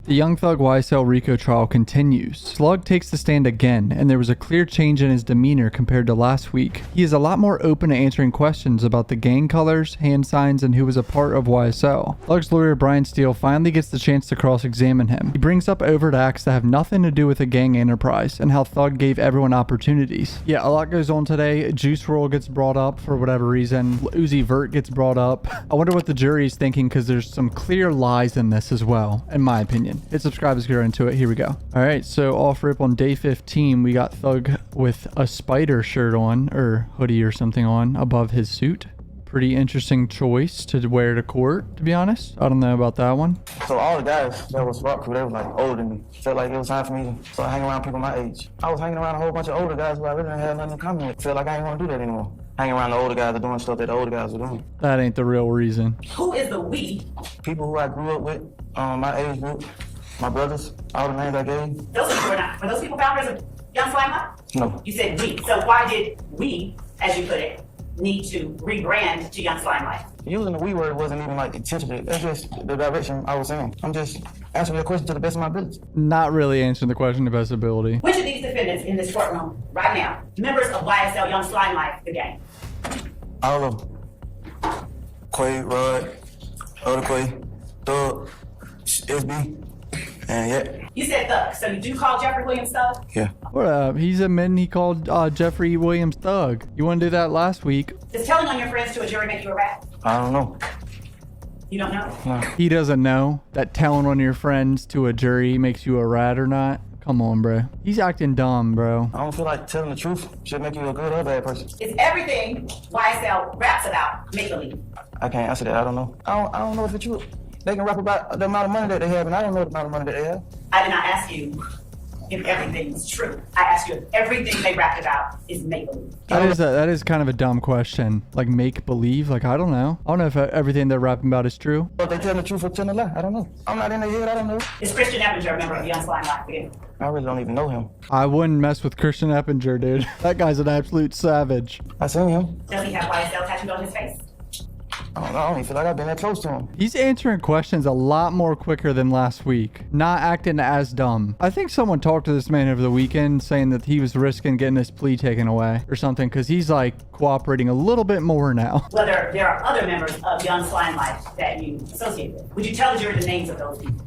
The Young Thug YSL RICO trial continues. Slug takes the stand again, and there was a clear change in his demeanor compared to last week. He is a lot more open to answering questions about the gang colors, hand signs, and who was a part of YSL. Slug's lawyer Brian STEELE finally gets the chance to cross-examine him. He brings up overt acts that have nothing to do with a gang enterprise, and how Thug gave everyone opportunities. Yeah, a lot goes on today. Juice WRLD gets brought up for whatever reason. VERT gets brought up. I wonder what the jury is thinking, because there's some clear lies in this as well, in my opinion. Hit subscribe, let's get right into it. Here we go. All right, so off rip on day 15, we got Thug with a spider shirt on, or hoodie or something on, above his suit. Pretty interesting choice to wear to court, to be honest. I don't know about that one. So all the guys that was rock crew, they were like older than me. Felt like it was time for me to start hanging around people my age. I was hanging around a whole bunch of older guys who I really didn't have nothing in common with. Felt like I didn't want to do that anymore. Hanging around the older guys are doing stuff that the older guys are doing. That ain't the real reason. Who is the we? People who I grew up with, my age group, my brothers, all the names I gave. Those people were not. Were those people founders of Young Slime Life? No. You said we. So why did we, as you put it, need to rebrand to Young Slime Life? Using the we word wasn't even like intentional. That's just the direction I was in. I'm just answering your question to the best of my ability. Not really answering the question to best ability. Which of these defendants in this courtroom right now, members of YSL Young Slime Life, the gang? All of them. Quay, Rod, Other Quay, Thug, SB, and yeah. You said Thug, so you do call Jeffrey Williams Thug? Yeah. What up? He's admitting he called Jeffrey Williams Thug. You want to do that last week? Does telling on your friends to a jury make you a rat? I don't know. You don't know? No. He doesn't know that telling one of your friends to a jury makes you a rat or not? Come on, bro. He's acting dumb, bro. I don't feel like telling the truth should make you a good or bad person. Is everything YSL raps about make-believe? I can't answer that. I don't know. I don't know if it's true. They can rap about the amount of money that they have, and I don't know the amount of money that they have. I did not ask you if everything is true. I asked you if everything they rapped about is make-believe. That is kind of a dumb question. Like, make believe? Like, I don't know. I don't know if everything they're rapping about is true. But they tell the truth or tell a lie. I don't know. I'm not in their head. I don't know. Is Christian Eppinger a member of Young Slime Life again? I really don't even know him. I wouldn't mess with Christian Eppinger, dude. That guy's an absolute savage. I seen him. Does he have YSL tattooed on his face? I don't know. I don't even feel like I've been that close to him. He's answering questions a lot more quicker than last week. Not acting as dumb. I think someone talked to this man over the weekend saying that he was risking getting his plea taken away or something, because he's like cooperating a little bit more now. Whether there are other members of Young Slime Life that you associate with. Would you tell the jury the names of those people?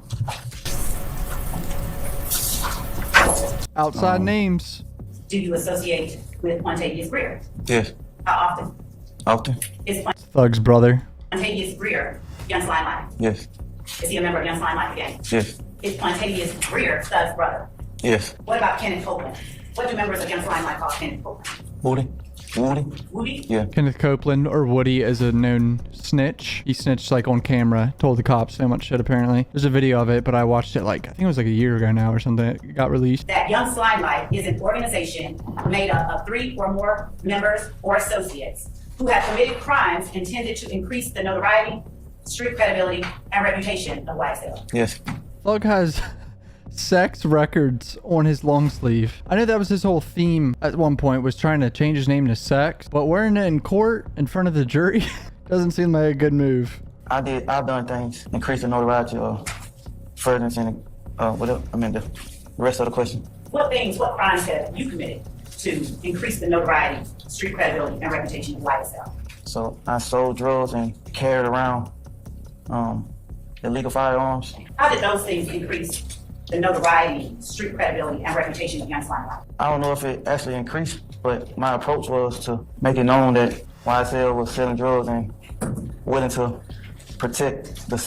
Outside names. Do you associate with Quantavious Greer? Yes. How often? Often? Is Thug's brother. Quantavious Greer Young Slime Life? Yes. Is he a member of Young Slime Life again? Yes. Is Quantavious Greer Thug's brother? Yes. What about Kenneth Copeland? What do members of Young Slime Life call Kenneth Copeland? Woody? Woody? Yeah. Kenneth Copeland, or Woody, is a known snitch. He snitched like on camera, told the cops so much shit apparently. There's a video of it, but I watched it like, I think it was like a year ago now or something. It got released. That Young Slime Life is an organization made up of 3 or more members or associates who have committed crimes intended to increase the notoriety, street credibility, and reputation of YSL. Yes. Thug has sex records on his long sleeve. I know that was his whole theme at one point, was trying to change his name to Sex, but wearing it in court in front of the jury doesn't seem like a good move. I've done things, increase the notoriety of furtherance and the rest of the question. What crimes have you committed to increase the notoriety, street credibility, and reputation of YSL? So I sold drugs and carried around illegal firearms. How did those things increase the notoriety, street credibility, and reputation of Young Slime Life? I don't know if it actually increased, but my approach was to make it known that YSL was selling drugs and willing to protect the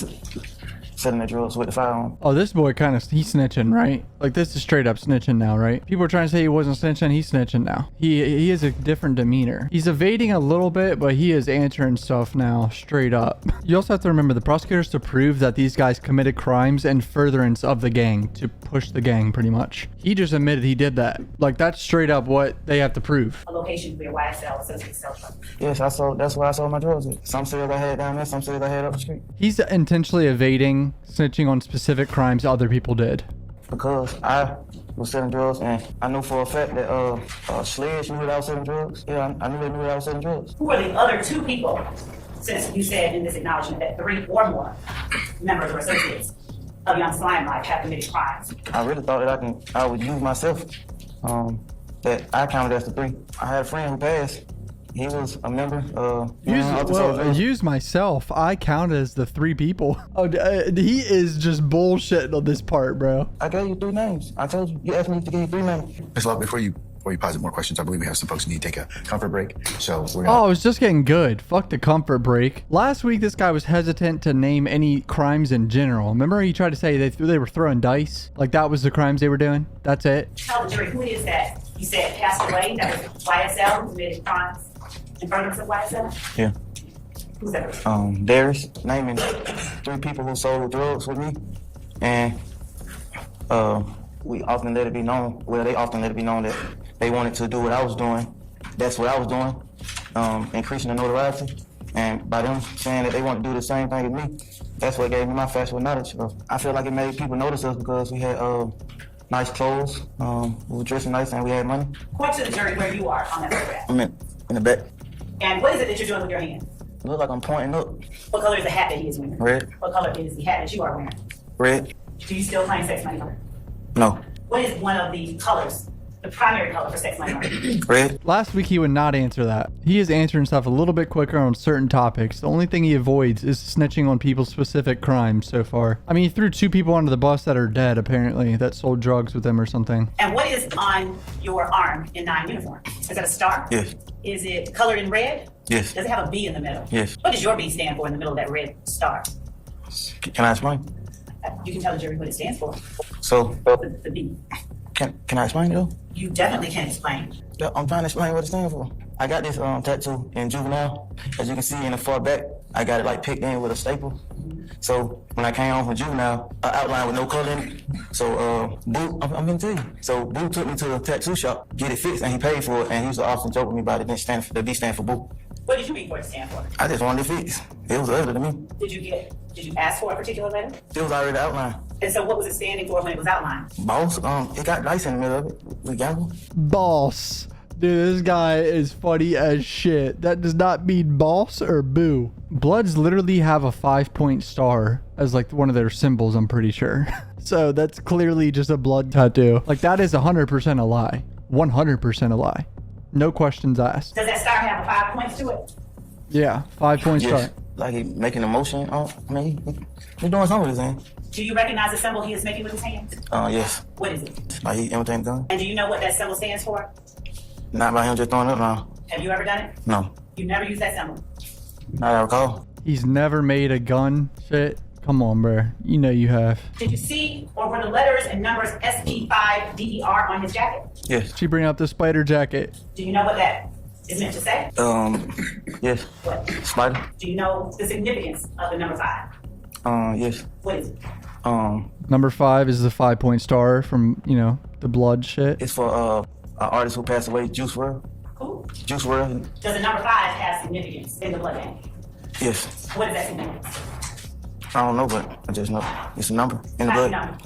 selling the drugs with the firearm. Oh, this boy he's snitching, right? Like, this is straight up snitching now, right? People are trying to say he wasn't snitching. He's snitching now. He has a different demeanor. He's evading a little bit, but he is answering stuff now straight up. You also have to remember, the prosecutors to prove that these guys committed crimes and furtherance of the gang, to push the gang pretty much. He just admitted he did that. Like, that's straight up what they have to prove. A location where YSL associates sell drugs. Yes, that's where I sold my drugs at. Some sales I had down there, some sales I had up the street. He's intentionally evading snitching on specific crimes other people did. Because I was selling drugs, and I knew for a fact that Sledge knew that I was selling drugs. Yeah, I knew they knew that I was selling drugs. Who are the other 2 people, since you said in this acknowledgement that 3 or more members or associates of young slime life have committed crimes? I really thought that I would use myself. That I counted as the 3. I had a friend who passed. He was a member. Use myself. I count as the 3 people. Oh, he is just bullshitting on this part, bro. I gave you 3 names. I told you. You asked me to give you 3 names. Ms. Love, before you posit more questions, I believe we have some folks who need to take a comfort break. So we're Oh, gonna... it was just getting good. Fuck the comfort break. Last week, this guy was hesitant to name any crimes in general. Remember he tried to say they were throwing dice? Like that was the crimes they were doing? That's it? Tell the jury, who is that? You said passed away, that was YSL, who committed crimes in furtherance of YSL? Yeah. Who's that? Darius, naming 3 people who sold drugs with me. And we often let it be known, they often let it be known that they wanted to do what I was doing. That's what I was doing, increasing the notoriety. And by them saying that they want to do the same thing as me, that's what gave me my factual knowledge. I feel like it made people notice us because we had nice clothes, we were dressing nice, and we had money. Point to the jury where you are on that photograph. I'm in the back. And what is it that you're doing with your hand? It looks like I'm pointing up. What color is the hat that he is wearing? Red. What color is the hat that you are wearing? Red. Do you still claim sex money? No. What is one of the colors, the primary color for sex money? Red. Last week, he would not answer that. He is answering stuff a little bit quicker on certain topics. The only thing he avoids is snitching on people's specific crimes so far. I mean, he threw 2 people under the bus that are dead, apparently, that sold drugs with him or something. And what is on your arm in 9 uniform? Is that a star? Yes. Is it colored in red? Yes. Does it have a B in the middle? Yes. What does your B stand for in the middle of that red star? Can I explain? You can tell the jury what it stands for. So, The B. can I explain it though? You definitely can explain. Yeah, I'm trying to explain what it stands for. I got this tattoo in juvenile. As you can see in the far back, I got it like picked in with a staple. So when I came home from juvenile, I outlined with no color in it. So Boo, I'm gonna tell you. So Boo took me to the tattoo shop, get it fixed, and he paid for it. And he used to often joke with me about it. The B stand for Boo. What did you mean for it to stand for? I just wanted it fixed. It was ugly to me. Did you ask for a particular letter? It was already outlined. And so what was it standing for when it was outlined? Boss, it got dice in the middle of it. We gamble. Boss. Dude, this guy is funny as shit. That does not mean boss or boo. Bloods literally have a 5-point star as like one of their symbols, I'm pretty sure. So that's clearly just a blood tattoo. Like that is 100% a lie. 100% a lie. No questions asked. Does that star have 5 points to it? Yeah, 5-point Yes. star. Like he making a motion. He doing something with his hand. Do you recognize the symbol he is making with his hand? Yes. What is it? Like he imitating gun. And do you know what that symbol stands for? Not by him just throwing up now. Have you ever done it? No. You never used that symbol. Not I recall. He's never made a gun shit. Come on, bro. You know you have. Did you see or were the letters and numbers SP5DER on his jacket? Yes. She bring up the spider jacket. Do you know what that is meant to say? Yes. What? Spider. Do you know the significance of the number 5? Yes. What is it? Number 5 is the 5-point star from, you know, the blood shit. It's for an artist who passed away, Juice WRLD. Who? Juice WRLD. Does the number 5 have significance in the blood game? Yes. What is that significance? I don't know, but I just know it's a number in the How's blood. the number?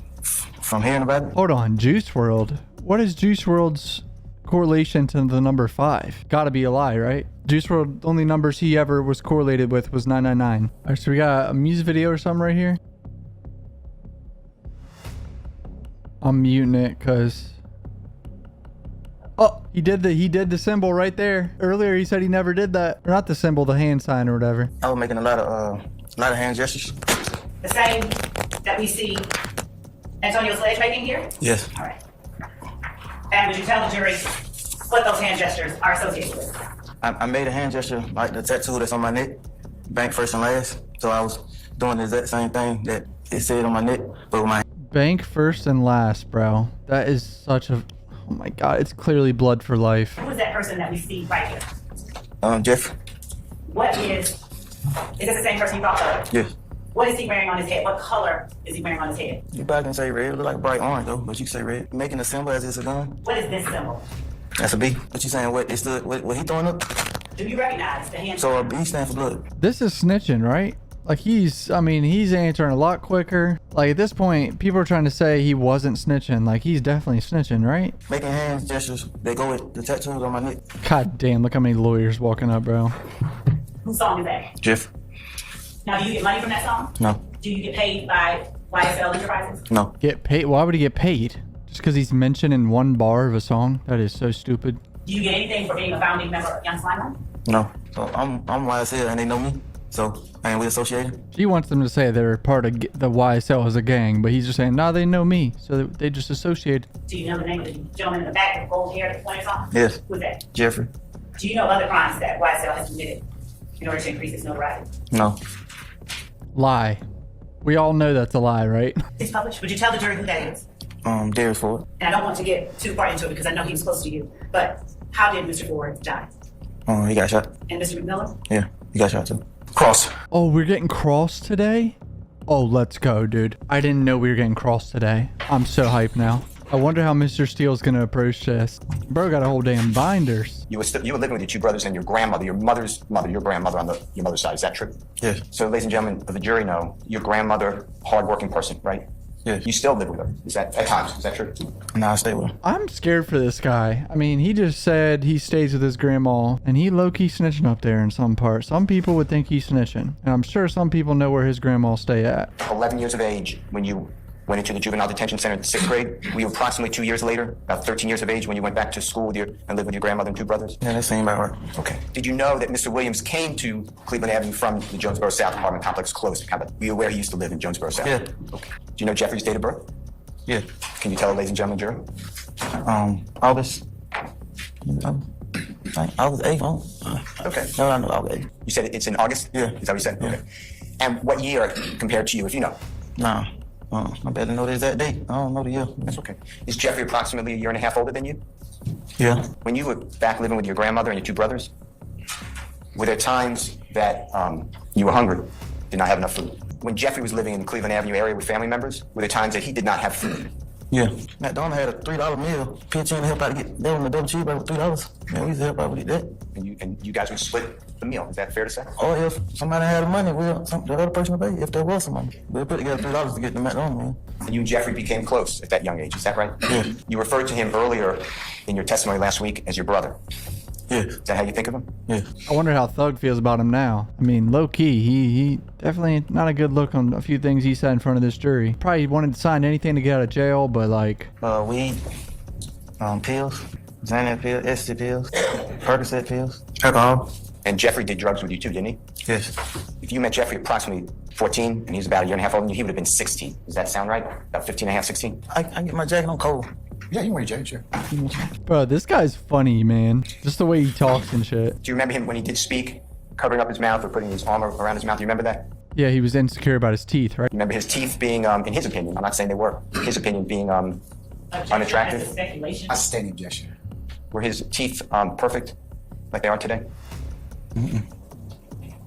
From hearing about it. Hold on, Juice WRLD. What is Juice WRLD's correlation to the number 5? Gotta be a lie, right? Juice WRLD, the only numbers he ever was correlated with was 999. All right, so we got a music video or something right here. I'm muting it because... Oh, he did the symbol right there. Earlier he said he never did that. Or not the symbol, the hand sign or whatever. I was making a lot of hand gestures. The same that we see Antonio Sledge making here? Yes. All right. And would you tell the jury what those hand gestures are associated with? I made a hand gesture like the tattoo that's on my neck, bank first and last. So I was doing the exact same thing that it said on my neck, but with my Bank first and last, bro. That is such a... Oh my god, it's clearly blood for life. Who is that person that we see right here? Jeff. What is this the same person you thought of? Yes. What is he wearing on his head? What color is he wearing on his head? You probably can say red. It look like bright orange though, but you can say red. Making a symbol as it's a gun. What is this symbol? That's a B. What you saying? What? It's the what he throwing up? Do you recognize the hand? So a B stands for blood. This is snitching, right? Like he's answering a lot quicker. Like at this point, people are trying to say he wasn't snitching. Like he's definitely snitching, right? Making hand gestures. They go with the tattoos on my neck. God damn, look how many lawyers walking up, bro. Whose song is that? Jeff. Now, do you get money from that song? No. Do you get paid by YSL Enterprises? No. Get paid? Why would he get paid? Just because he's mentioned in one bar of a song? That is so stupid. Do you get anything for being a founding member of Young Slimer? No. So I'm YSL and they know me. So ain't we associated? She wants them to say they're part of the YSL as a gang, but he's just saying, nah, they know me. So they just associated. Do you know the name of the gentleman in the back with gold hair that pointers on? Yes. Who's that? Jeffrey. Do you know other crimes that YSL has committed in order to increase its notoriety? No. Lie. We all know that's a lie, right? It's published. Would you tell the jury who that is? Darius Ford. And I don't want to get too far into it because I know he was close to you. But how did Mr. Ford die? He got shot. And Mr. McMillan? Yeah, he got shot too. Cross. Oh, we're getting crossed today? Oh, let's go, dude. I didn't know we were getting crossed today. I'm so hyped now. I wonder how Mr. Steele's gonna approach this. Bro got a whole damn binders. You were living with your two brothers and your grandmother, your mother's mother, your grandmother on your mother's side. Is that true? Yes. So, ladies and gentlemen of the jury, know your grandmother, hardworking person, right? Yes. You still live with her. Is that at times? Is that true? Nah, I stay with him. I'm scared for this guy. I mean, he just said he stays with his grandma, and he low-key snitching up there in some part. Some people would think he's snitching, and I'm sure some people know where his grandma stay at. 11 years of age when you went into the juvenile detention center in 6th grade. We were approximately 2 years later, about 13 years of age, when you went back to school and lived with your grandmother and two brothers. Yeah, that seemed about right. Okay. Did you know that Mr. Williams came to Cleveland Avenue from the Jonesboro South apartment complex close? Were you aware he used to live in Jonesboro South? Yeah. Okay. Do you know Jeffrey's date of birth? Yeah. Can you tell, ladies and gentlemen, jury? August 8th. Okay. No, I know August 8th. You said it's in August? Yeah. Is that what you said? Yeah. Okay. And what year compared to you, if you know? Nah. I better know the exact date. I don't know the year. That's okay. Is Jeffrey approximately a year and a half older than you? Yeah. When you were back living with your grandmother and your two brothers, were there times that you were hungry, did not have enough food? When Jeffrey was living in the Cleveland Avenue area with family members, were there times that he did not have food? Yeah. McDonald had a $3 meal. Pitch in to help out to get them the double cheeseburger with $3. Yeah, we used to help out with that. And you guys would split the meal. Is that fair to say? Or if somebody had the money, the other person would pay if there was some money. We'll put together $3 to get the McDonald's meal. And you and Jeffrey became close at that young age. Is that right? Yeah. You referred to him earlier in your testimony last week as your brother. Yeah. Is that how you think of him? Yeah. I wonder how Thug feels about him now. I mean, low-key, he definitely not a good look on a few things he said in front of this jury. Probably wanted to sign anything to get out of jail, but like... Weed, pills, Xanax pills, ecstasy pills, Percocet pills, alcohol. And Jeffrey did drugs with you too, didn't he? Yes. If you met Jeffrey approximately 14 and he's about a year and a half older than you, he would have been 16. Does that sound right? About 15 and a half, 16? I get my jacket on cold. Yeah, you wear your jacket, sure. Bro, this guy's funny, man. Just the way he talks and shit. Do you remember him when he did speak, covering up his mouth or putting his arm around his mouth? Do you remember that? Yeah, he was insecure about his teeth, right? You remember his teeth being, in his opinion, I'm not saying they were, his opinion being unattractive? Speculation. A standing objection. Were his teeth perfect, like they are today?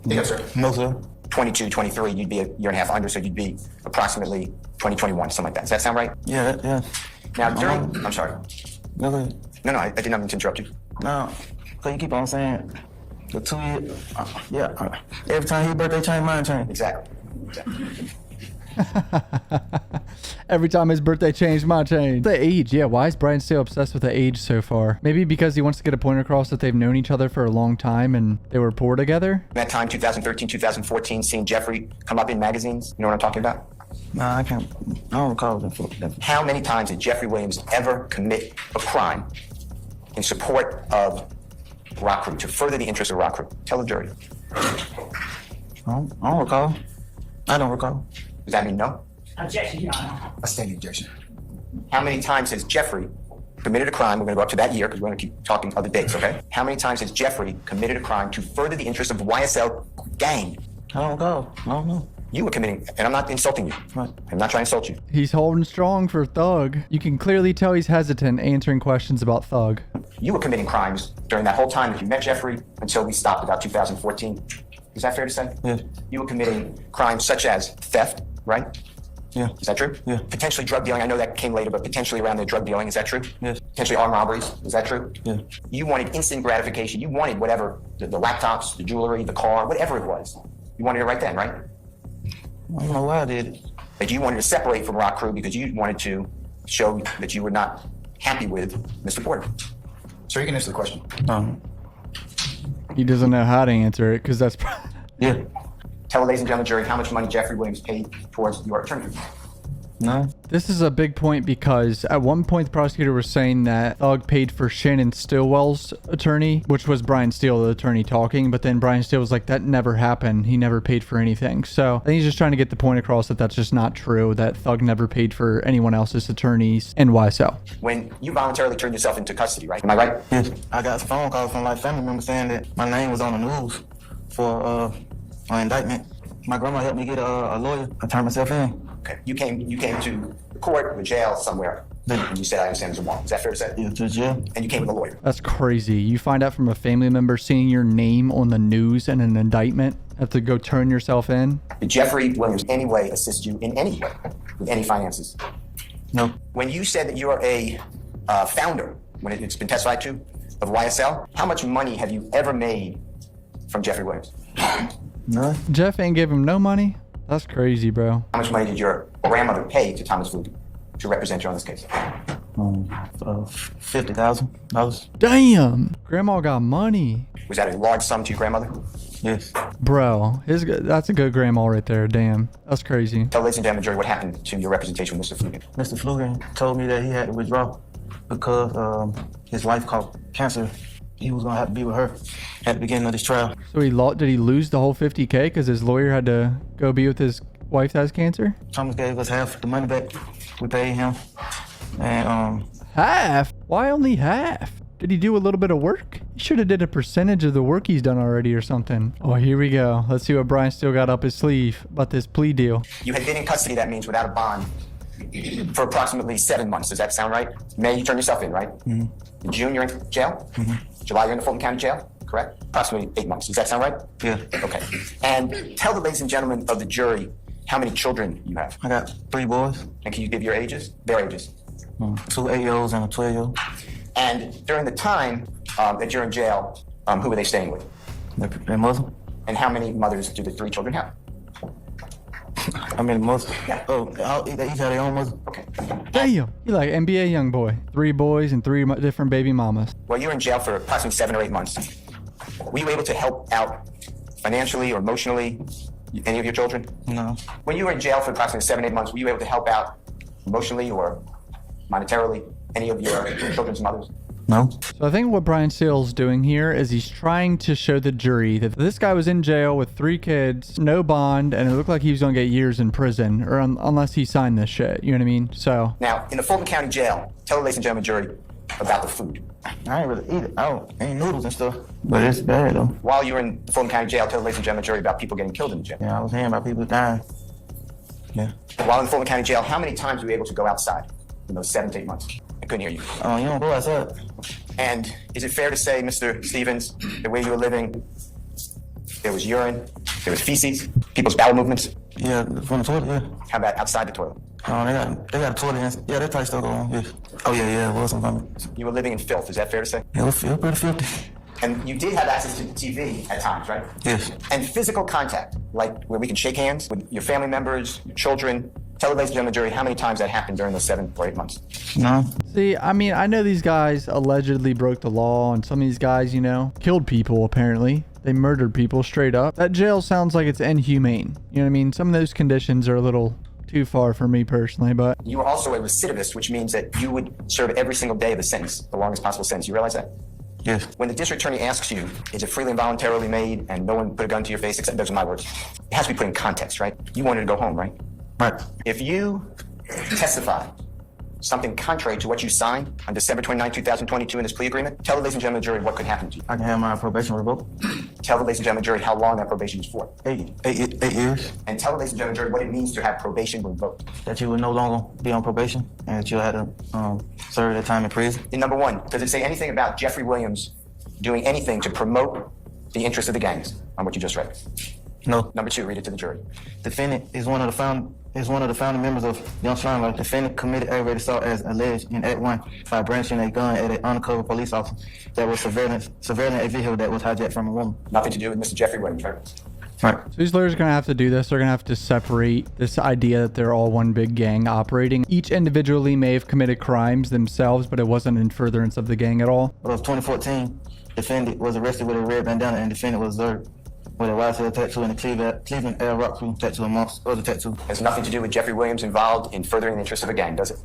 Yes, sir. No, sir. 22, 23, you'd be a year and a half under, so you'd be approximately 20, 21, something like that. Does that sound right? Yeah, yeah. Now, I'm sorry. No, No, I didn't mean to interrupt you. no. Cause you keep on saying the 2 years. Every time his birthday change, mine change. Exactly. Every time his birthday changed, my change. The age, yeah. Why is Brian still obsessed with the age so far? Maybe because he wants to get a point across that they've known each other for a long time and they were poor together? That time, 2013, 2014, seeing Jeffrey come up in magazines. You know what I'm talking about? Nah, I can't. I don't recall that. How many times did Jeffrey Williams ever commit a crime in support of Rock Crew, to further the interests of Rock Crew? Tell the jury. I don't recall. I don't recall. Does that mean no? Objection, Your Honor. A standing objection. How many times has Jeffrey committed a crime? We're going to go up to that year because we're going to keep talking other dates, okay? How many times has Jeffrey committed a crime to further the interests of the YSL gang? I don't recall. I don't know. You were committing, and I'm not insulting you. Right. I'm not trying to insult you. He's holding strong for Thug. You can clearly tell he's hesitant answering questions about Thug. You were committing crimes during that whole time that you met Jeffrey until we stopped about 2014. Is that fair to say? Yeah. You were committing crimes such as theft, right? Yeah. Is that true? Yeah. Potentially drug dealing. I know that came later, but potentially around the drug dealing. Is that true? Yes. Potentially armed robberies. Is that true? Yeah. You wanted instant gratification. You wanted whatever, the laptops, the jewelry, the car, whatever it was. You wanted it right then, right? I don't know why I did it. That you wanted to separate from Rock Crew because you wanted to show that you were not happy with Mr. Porter. So you can answer the question. He doesn't know how to answer it because that's... Yeah. Tell the ladies and gentlemen jury how much money Jeffrey Williams paid towards your attorney. No. This is a big point because at one point the prosecutor was saying that Thug paid for Shannon Stillwell's attorney, which was Brian Steele, the attorney talking, but then Brian Steele was like, that never happened. He never paid for anything. So I think he's just trying to get the point across that that's just not true, that Thug never paid for anyone else's attorneys in YSL. When you voluntarily turned yourself into custody, right? Am I right? Yes. I got a phone call from like family members saying that my name was on the news for an indictment. My grandma helped me get a lawyer. I turned myself in. Okay. You came to the court or the jail somewhere, and you said, I understand there's a warrant. Is that fair to say? Yeah, to jail. And you came with a lawyer. That's crazy. You find out from a family member seeing your name on the news and an indictment, have to go turn yourself in. Did Jeffrey Williams in any way assist you in any way with any finances? No. When you said that you are a founder, when it's been testified to, of YSL, how much money have you ever made from Jeffrey Williams? None. Jeff ain't give him no money? That's crazy, bro. How much money did your grandmother pay to Thomas Fulton to represent you on this case? $50,000. Damn. Grandma got money. Was that a large sum to your grandmother? Yes. Bro, that's a good grandma right there. Damn. That's crazy. Tell ladies and gentlemen, jury, what happened to your representation with Mr. Fulton? Mr. Flugan told me that he had to withdraw because his wife caught cancer. He was gonna have to be with her at the beginning of this trial. So did he lose the whole 50K because his lawyer had to go be with his wife that has cancer? Thomas gave us half the money back. We paid him. And Half? Why only half? Did he do a little bit of work? He should have did a percentage of the work he's done already or something. Oh, here we go. Let's see what Brian still got up his sleeve about this plea deal. You had been in custody, that means without a bond, for approximately 7 months. Does that sound right? May, you turned yourself in, right? In June, you're in jail? July, you're in the Fulton County Jail, correct? Approximately 8 months. Does that sound right? yeah, Okay. And tell the ladies and gentlemen of the jury how many children you have. I got 3 boys, And can you give your ages? Their ages. 2 8-year-olds and a 12-year-old. And during the time that you're in jail, who were they staying with? They're Muslim. And how many mothers do the 3 children have? I mean, Muslim. Yeah. Oh, they each have their own Muslim. Okay. Damn. He like NBA young boy. 3 boys and 3 different baby mamas. Well, you were in jail for approximately 7 or 8 months. Were you able to help out financially or emotionally any of your children? No. When you were in jail for approximately 7 or 8 months, were you able to help out emotionally or monetarily any of your children's mothers? No. So I think what Brian Steele's doing here is he's trying to show the jury that this guy was in jail with 3 kids, no bond, and it looked like he was going to get years in prison, or unless he signed this shit. You know what I mean? So Now, in the Fulton County Jail, tell the ladies and gentlemen jury about the food. I ain't really eat it. Ain't noodles and stuff. But it's bad, though. While you were in the Fulton County Jail, tell the ladies and gentlemen jury about people getting killed in the jail. Yeah, I was hearing about people dying. Yeah. While in the Fulton County Jail, how many times were you able to go outside in those 7 to 8 months? I couldn't hear you. You don't go outside. And is it fair to say, Mr. Stevens, the way you were living, there was urine, there was feces, people's bowel movements? Yeah, from the toilet, yeah. How about outside the toilet? They got a toilet. Yeah, that type stuff going on. Yes. Oh, yeah, it was something. You were living in filth, is that fair to say? Yeah, it was pretty filthy. And you did have access to the TV at times, right? Yes. And physical contact, like where we can shake hands with your family members, your children. Tell the ladies and gentlemen jury how many times that happened during those 7 or 8 months. No. see, I mean, I know these guys allegedly broke the law, and some of these guys, you know, killed people apparently. They murdered people straight up. That jail sounds like it's inhumane. You know what I mean? Some of those conditions are a little too far for me personally, but You were also a recidivist, which means that you would serve every single day of the sentence, the longest possible sentence. You realize that? Yes. When the district attorney asks you, is it freely and voluntarily made and no one put a gun to your face, except those are my words, it has to be put in context, right? You wanted to go home, right? Right. If you testify something contrary to what you signed on December 29, 2022 in this plea agreement, tell the ladies and gentlemen jury what could happen to you. I can have my probation revoked. Tell the ladies and gentlemen jury how long that probation is for. 8 years. And tell the ladies and gentlemen jury what it means to have probation revoked. That you would no longer be on probation and that you had to serve that time in prison. In number 1, does it say anything about Jeffrey Williams doing anything to promote the interests of the gangs on what you just read? No. Number 2, read it to the jury. Defendant is one of the founding members of Young Strong Life. Defendant committed aggravated assault as alleged in Act 1 by brandishing a gun at an undercover police officer that was surveilling a vehicle that was hijacked from a woman. Nothing to do with Mr. Jeffrey Williams, right? Right. so these lawyers are going to have to do this. They're going to have to separate this idea that they're all one big gang operating. Each individually may have committed crimes themselves, but it wasn't in furtherance of the gang at all. But of 2014, defendant was arrested with a red bandana and defendant was observed with a YSL tattoo and a Cleveland Air Rock Crew tattoo amongst other tattoos. Has nothing to do with Jeffrey Williams involved in furthering the interests of a gang, does it?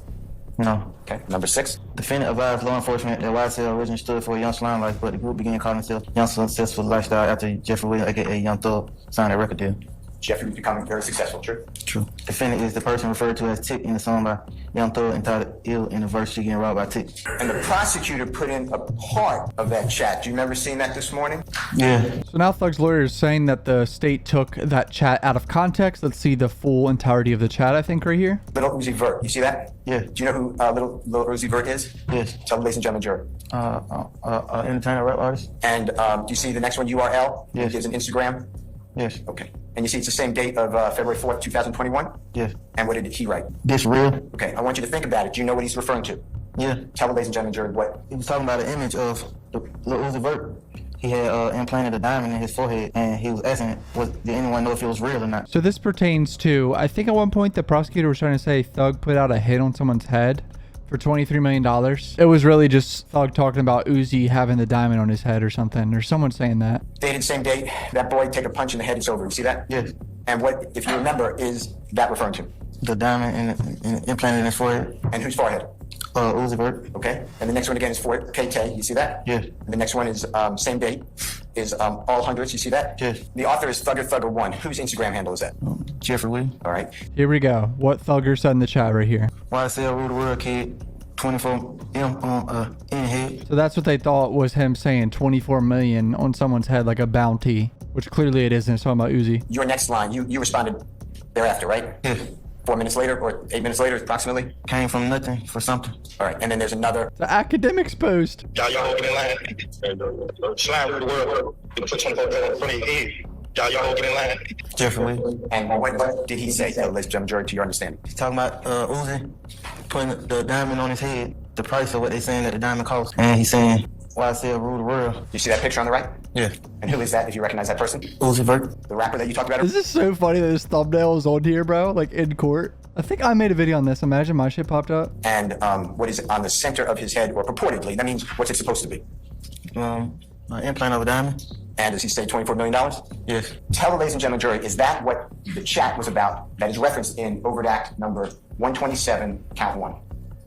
No. Okay, number 6. Defendant advised law enforcement that YSL originally stood for Young Slime Life, but the group began calling themselves Young Successful Lifestyle after Jeffrey Williams, aka Young Thug, signed a record deal. Jeffrey was becoming very successful, true? True. Defendant is the person referred to as Tick in the song by Young Thug entitled Ill in the verse She Getting Robbed by Tick. And the prosecutor put in a part of that chat. Do you remember seeing that this morning? Yeah. So now Thug's lawyer is saying that the state took that chat out of context. Let's see the full entirety of the chat, I think, right here. Little Uzi Vert, you see that? Yeah. Do you know who little Uzi Vert is? Yes. Tell the ladies and gentlemen, jury. Entertainer, rap artist? And do you see the next one, URL? Yes. It gives an Instagram? Yes. Okay. And you see it's the same date of February 4th, 2021? Yes. And what did he write? This real? Okay, I want you to think about it. Do you know what he's referring to? Yeah. Tell the ladies and gentlemen, jury, what? He was talking about an image of the Lil Uzi Vert. He had implanted a diamond in his forehead, and he was asking, did anyone know if it was real or not? So this pertains to, I think at one point the prosecutor was trying to say Thug put out a hit on someone's head for $23 million. It was really just Thug talking about Uzi having the diamond on his head or something, or someone saying that. Dated same date, that boy take a punch in the head, it's over. You see that? Yes. And what, if you remember, is that referring to? The diamond implanted in his forehead. And whose forehead? Uzi Vert. Okay. And the next one again is for KK. You see that? Yes. And the next one is same date, is all hundreds. You see that? Yes. The author is Thugger1. Whose Instagram handle is that? Jeffrey Williams. All right. Here we go. What Thugger said in the chat right here. YSL Rule the World Kid, 24M on in head. So that's what they thought was him saying 24 million on someone's head like a bounty, which clearly it isn't. It's talking about Uzi. Your next line, you responded thereafter, right? Yes. 4 minutes later or 8 minutes later, approximately? Came from nothing for something. All right. And then there's another. The academics post. Y'all get in line. Slime with the world. Put 24 in front of your head. Y'all get in line. Jeffrey Williams. And what did he say? Tell the jury to your understanding. He's talking about Uzi putting the diamond on his head, the price of what they saying that the diamond costs. And he's saying, YSL rule the world. You see that picture on the right? Yeah. And who is that, if you recognize that person? Uzi Vert. The rapper that you talked about? This is so funny that his thumbnail is on here, bro. Like in court. I think I made a video on this. Imagine my shit popped up. And what is on the center of his head, or purportedly? That means what's it supposed to be? An implant of a diamond. And does he say $24 million? Yes. Tell the ladies and gentlemen jury, is that what the chat was about that is referenced in Overt Act number 127, count 1?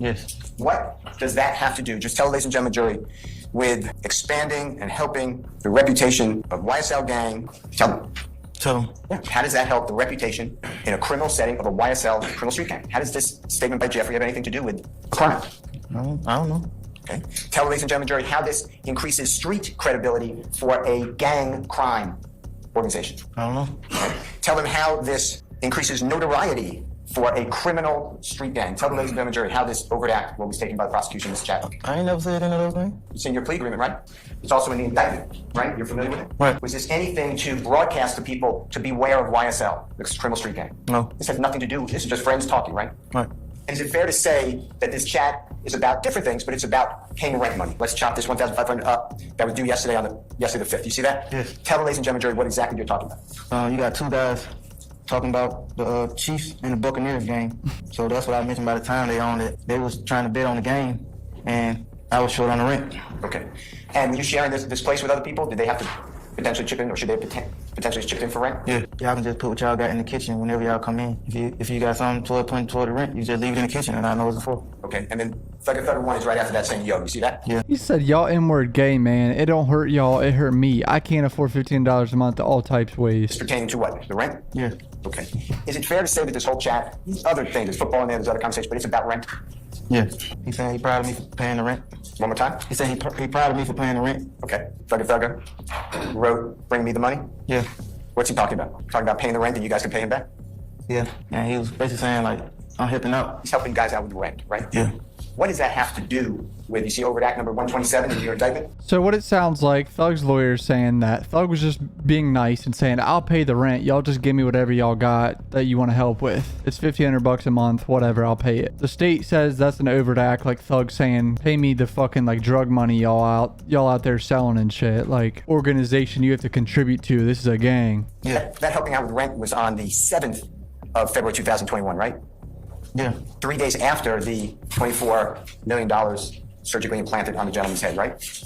Yes. What does that have to do, just tell the ladies and gentlemen jury, with expanding and helping the reputation of YSL gang? Tell them. Tell him. Yeah. How does that help the reputation in a criminal setting of a YSL criminal street gang? How does this statement by Jeffrey have anything to do with crime? I don't know. Okay. Tell the ladies and gentlemen jury how this increases street credibility for a gang crime organization. I don't know. Okay. Tell them how this increases notoriety for a criminal street gang. Tell the ladies and gentlemen jury how this overt act was taken by the prosecution in this chat. I ain't never said any of those things. It's in your plea agreement, right? It's also in the indictment, right? You're familiar with it? Right. Was this anything to broadcast to people to beware of YSL, the criminal street gang? No. This has nothing to do, this is just friends talking, right? Right. And is it fair to say that this chat is about different things, but it's about paying rent money? Let's chop this 1,500 up that was due yesterday on yesterday the 5th. You see that? Yes. Tell the ladies and gentlemen jury what exactly you're talking about. You got two guys talking about the Chiefs and the Buccaneers game. So that's what I mentioned by the time they owned it. They was trying to bet on the game, and I was short on the rent. Okay. And you sharing this place with other people? Did they have to potentially chip in, or should they potentially chip in for rent? Yeah. Y'all can just put what y'all got in the kitchen whenever y'all come in. If you got something putting toward the rent, you just leave it in the kitchen, and I know it's for. Okay. And then Thugger1 is right after that saying, yo, you see that? Yeah. He said, y'all N-word gay, man. It don't hurt y'all. It hurt me. I can't afford $15 a month to all types ways. Pertaining to what? The rent? Yeah. Okay. Is it fair to say that this whole chat, these other things, there's football in there, there's other conversations, but it's about rent? Yeah. He said he proud of me for paying the rent. One more time? He said he proud of me for paying the rent. Okay. Thugger wrote, bring me the money? Yeah. What's he talking about? Talking about paying the rent and you guys can pay him back? Yeah. And he was basically saying, like, I'm helping out. He's helping guys out with rent, right? Yeah. What does that have to do with, you see Overt Act number 127 in your indictment? So what it sounds like, Thug's lawyer is saying that Thug was just being nice and saying, I'll pay the rent. Y'all just give me whatever y'all got that you want to help with. It's $1,500 a month, whatever, I'll pay it. The state says that's an overt act, like Thug saying, pay me the fucking like drug money y'all out there selling and shit. Like organization you have to contribute to. This is a gang. Yeah. That helping out with rent was on the 7th of February 2021, right? Yeah. 3 days after the $24 million surgically implanted on the gentleman's head, right?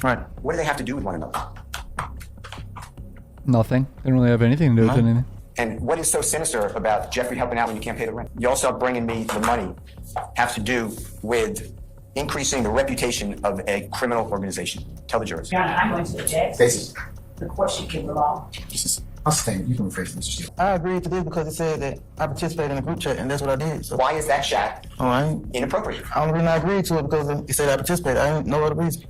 Right. What do they have to do with one another? Nothing. They don't really have anything to do with None. anything. And what is so sinister about Jeffrey helping out when you can't pay the rent? You also bringing me the money has to do with increasing the reputation of a criminal organization. Tell the jurors. Your Honor, I'm going to object. Basis. The court should give the law. I'll stand. You can rephrase Mr. Steele. I agreed to this because it said that I participated in a group chat, and that's what I did. So Why is that chat I ain't. inappropriate? The only reason I agreed to it because it said I participated. I ain't no other reason.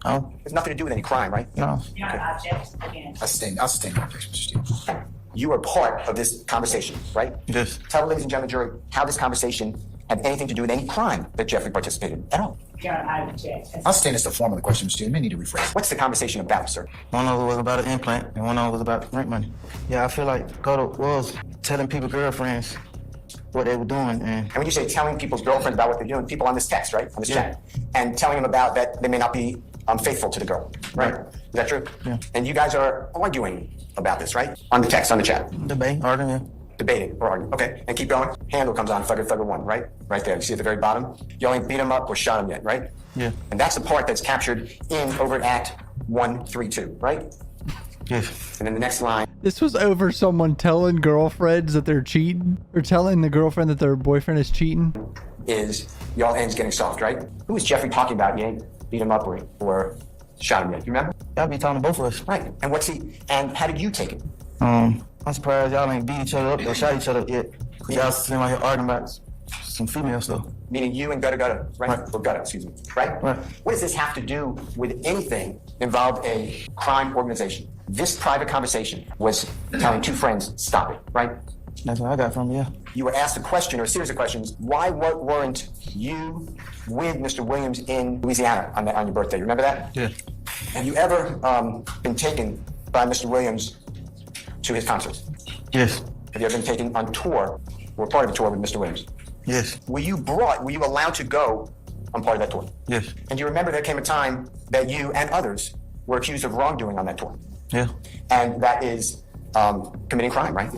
It's nothing to do with any crime, right? No. Your Honor, I object again. I'll stand your objection, Mr. Steele. You are part of this conversation, right? Yes. Tell the ladies and gentlemen jury how this conversation had anything to do with any crime that Jeffrey participated in at all. Your Honor, I object. I'll stand as the form of the question, Mr. Steele. You may need to rephrase. What's the conversation about, sir? One of it was about an implant, and one of it was about rent money. Yeah, I feel like Goto was telling people girlfriends what they were doing, and And when you say telling people's girlfriends about what they're doing, people on this text, right? On this Yeah. chat. And telling them about that they may not be faithful to the girl, right? Right. Is that true? Yeah. And you guys are arguing about this, right? On the text, on the chat. debate, arguing. Debating or arguing. Okay, and keep going. Handle comes on, thugger 1, right? Right there. You see at the very bottom? You only beat him up or shot him yet, right? Yeah. And that's the part that's captured in overt act 132, right? Yes. And then the next line, This was over someone telling girlfriends that they're cheating, or telling the girlfriend that their boyfriend is cheating. is y'all ends getting soft, right? Who is Jeffrey talking about? You ain't beat him up or shot him yet. You remember? Y'all be talking to both of us. Right. And how did you take it? I'm surprised y'all ain't beat each other up or shot each other up yet. Cause y'all seem like you're arguing about some female stuff. Meaning you and Gutta, right? Right. Or Gutta, excuse me. Right? Right. What does this have to do with anything involved a crime organization? This private conversation was telling two friends, stop it, right? That's what I got from you. Yeah. You were asked a question or a series of questions. Why weren't you with Mr. Williams in Louisiana on your birthday? You remember that? Yeah. Have you ever been taken by Mr. Williams to his concerts? Yes. Have you ever been taken on tour or part of a tour with Mr. Williams? Yes. Were you allowed to go on part of that tour? Yes. And you remember there came a time that you and others were accused of wrongdoing on that tour. Yeah. And that is committing crime, right?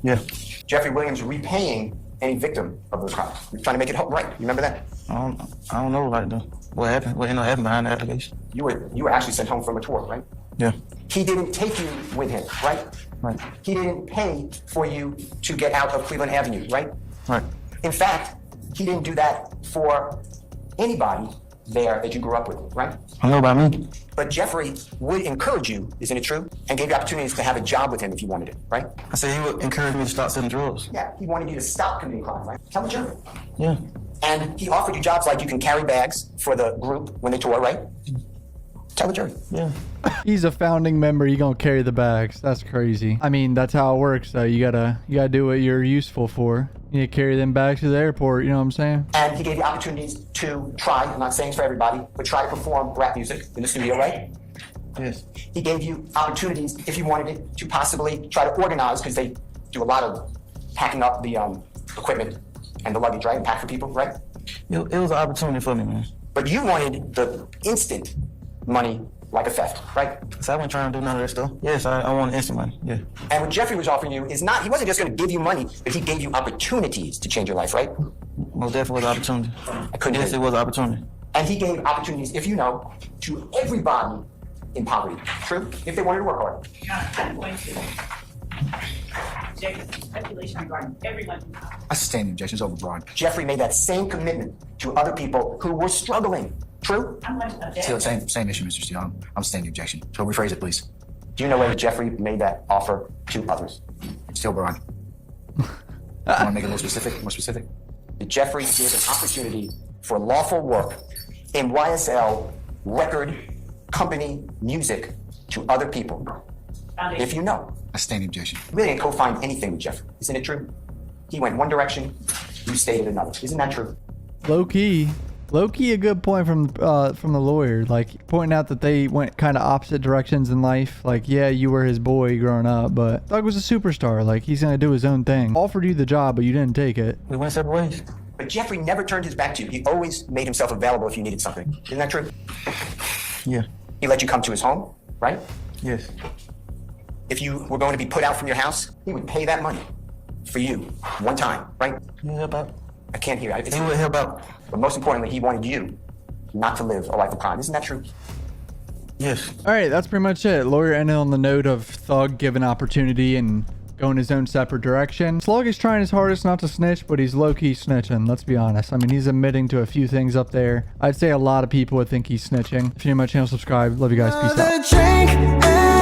Yeah. Jeffrey Williams repaying any victim of those crimes. Trying to make it right. You remember that? I don't know like what happened. What ended up happening behind the application? You were actually sent home from a tour, right? Yeah. He didn't take you with him, right? Right. He didn't pay for you to get out of Cleveland Avenue, right? Right. In fact, he didn't do that for anybody there that you grew up with, right? I know about me. But Jeffrey would encourage you, isn't it true? And gave you opportunities to have a job with him if you wanted it, right? I said he would encourage me to start selling drugs. Yeah, he wanted you to stop committing crime, right? Tell the jury. Yeah. And he offered you jobs like you can carry bags for the group when they tour, right? Tell the jury. Yeah. He's a founding member. You gonna carry the bags? That's crazy. I mean, that's how it works. Though you gotta do what you're useful for. You need to carry them bags to the airport. You know what I'm saying? And he gave you opportunities to try, I'm not saying it's for everybody, but try to perform rap music in the studio, right? Yes. He gave you opportunities, if you wanted it, to possibly try to organize, because they do a lot of packing up the equipment and the luggage, right? And pack for people, right? It was an opportunity for me, man. But you wanted the instant money like a theft, right? So I wasn't trying to do none of that stuff. Yes, I want instant money. Yeah. And what Jeffrey was offering you is he wasn't just going to give you money, but he gave you opportunities to change your life, right? Most definitely was an opportunity. I couldn't Yes, hear it you. was an opportunity. And he gave opportunities, if you know, to everybody in poverty, true? If they wanted to work hard. Your Honor, I'm going to object to speculation regarding everyone. I stand the objections overbroad. Jeffrey made that same commitment to other people who were struggling, true? I'm going to object. Still, same issue, Mr. Steele. I'm standing the objection. So rephrase it, please. Do you know whether Jeffrey made that offer to others? Still, Baron. You want to make it a little specific? More specific? Did Jeffrey give an opportunity for lawful work in YSL record company music to other people? Foundation. If you know, I stand the objection. you really didn't co-find anything with Jeffrey. Isn't it true? He went one direction, you stayed in another. Isn't that true? Low key a good point from the lawyer, like pointing out that they went kind of opposite directions in life. Like, yeah, you were his boy growing up, but Doug was a superstar. Like, he's gonna do his own thing. Offered you the job, but you didn't take it. We went separate ways. But Jeffrey never turned his back to you. He always made himself available if you needed something. Isn't that true? Yeah. He let you come to his home, right? Yes. If you were going to be put out from your house, he would pay that money for you one time, right? He would help out. I can't hear you. He would help out. But most importantly, he wanted you not to live a life of crime. Isn't that true? Yes. All right, that's pretty much it. Lawyer ended on the note of Thug given opportunity and going his own separate direction. Slug is trying his hardest not to snitch, but he's low-key snitching, let's be honest. I mean, he's admitting to a few things up there. I'd say a lot of people would think he's snitching. If you're new to my channel, subscribe. Love you guys. Peace out.